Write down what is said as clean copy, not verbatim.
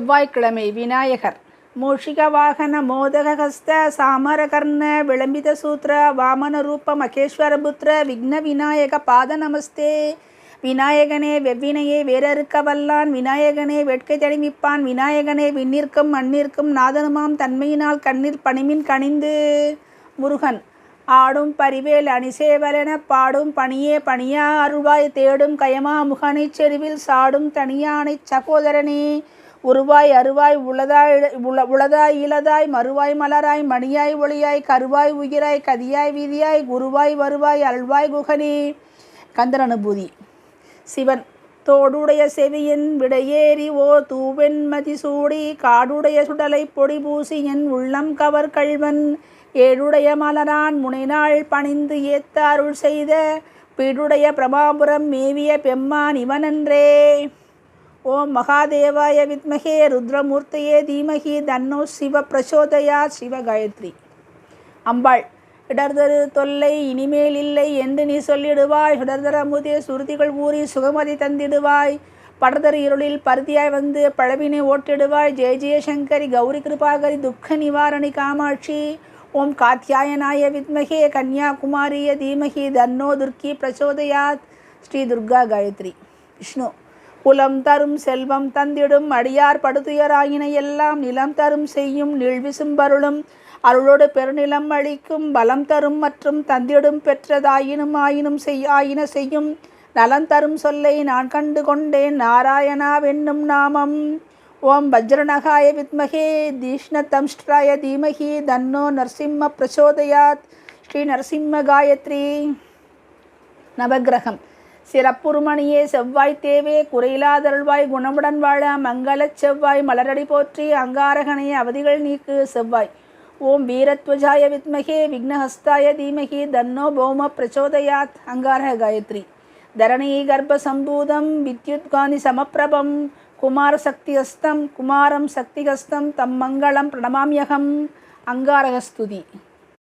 செவ்வாய்க்கிழமை விநாயகர். மூஷிக வாகன மோதகஹஸ்த சாமரகர்ண விளம்பித சூத்ர வாமன ரூப மகேஸ்வரபுத்திர விக்ன விநாயக பாத நமஸ்தே. விநாயகனே வெவ்வினையை வேறறுக்க வல்லான், விநாயகனே வேட்கை தணிவிப்பான், விநாயகனே விண்ணிற்கும் மண்ணிற்கும் நாதனுமாம் தன்மையினால் கண்ணீர் பணிமின் கனிந்து. முருகன். ஆடும் பரிவேல் அணிசேவலென பாடும் பணியே பணியா அருள்வாய் தேடும் கயமா முகனைச் செருவில் சாடும் தனியானைச் சகோதரனே. உருவாய் அருவாய் உளதாய் இளதாய் மறுவாய் மலராய் மணியாய் ஒளியாய் கருவாய் உயிராய் கதியாய் வீதியாய் குருவாய் வருவாய் அருள்வாய் குகனே. கந்தர் அனுபூதி. சிவன். தோடுடைய செவியன் விடையேறி ஓ தூவெண் மதிசூடி காடுடைய சுடலை பொடி பூசி என் உள்ளம் கவர் கள்வன் ஏடுடைய மலரான் முனைநாள் பணிந்து ஏத்த அருள் செய்த பீடுடைய பிரமாபுரம் மேவிய பெம்மான் இவனன்றே. ஓம் மகாதேவாய வித்மகே ருத்ரமூர்த்தியே தீமகி தன்னோ சிவ பிரசோதயா. சிவகாயத்ரி. அம்பாள். இடர்தரு தொல்லை இனிமேல் இல்லை என்று நீ சொல்லிடுவாய், சுடர்தர அமுதே சுருதிகள் ஊறி சுகமதி தந்திடுவாய், படர்தரு இருளில் பருத்தியாய் வந்து பழவினை ஓட்டிடுவாய். ஜெய ஜெயசங்கரி கௌரி கிருபாகரி துக்க நிவாரணி காமாட்சி. ஓம் காத்யாயனாய வித்மகே கன்யாகுமாரிய தீமகி தன்னோ துர்க்கி பிரசோதயாத். ஸ்ரீ துர்கா காயத்ரி. விஷ்ணு. குலம் தரும் செல்வம் தந்திடும் அடியார் படுதுயராயினை எல்லாம் நிலம் தரும் செய்யும் நீழ்விசும்பருளும் அருளோடு பெருநிலம் அளிக்கும் பலம் தரும் மற்றும் தந்திடும் பெற்றதாயினும் ஆயினும் ஆயின செய்யும் நலம் தரும் சொல்லை நான் கண்டு கொண்டேன் நாராயணாவென்னும் நாமம். ஓம் வஜ்ரநகாய வித்மகே தீஷ்ணதம்ஷ்ட்ராய தீமகி தன்னோ நரசிம்ம பிரசோதயாத். ஸ்ரீ நரசிம்ம காயத்ரி. நவகிரகம். சிறப்புருமணியே செவ்வாய் தேவே குறையிலாதருள்வாய் குணமுடன் வாழ மங்களச் செவ்வாய் மலரடி போற்றி அங்காரகனே அவதிகள் நீக்கு செவ்வாய். ஓம் வீரத்வஜாய வித்மகே விக்னஹஸ்தாய தீமகி தன்னோ பௌம பிரச்சோதயாத். அங்காரக காயத்ரி. தரணி கர்ப்ப சம்பூதம் வித்யுத்கானி சமப்பிரபம் குமார சக்திஹஸ்தம் குமாரம் சக்திஹஸ்தம் தம் மங்களம் பிரணமாம்யகம். அங்காரகஸ்துதி.